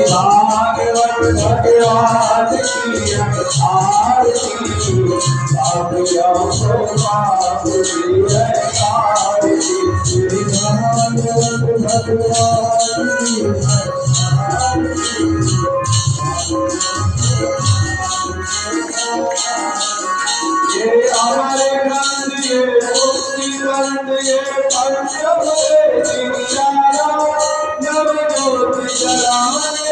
भागवत भगवान की आरती पापियों को माफ की है आरती। श्री भागवत भगवान की ये हमारे ग्रंथ ये मुक्ति ग्रंथ ये पंचभूत जिज्ञासा नव ज्योति जलाने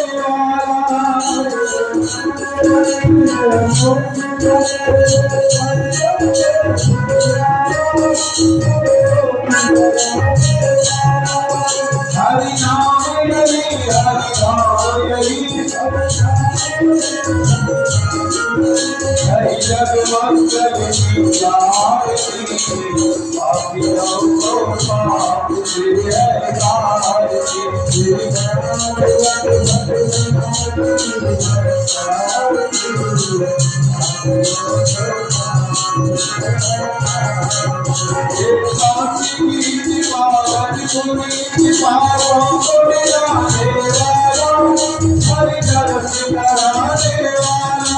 हरि नाम यही हरि भाव यही जगमंगल की आरती पापियों को माफ की है आरती। काशी की दीवार पुरी पारों को मिलाने वाला हरि दर्श कराने वाला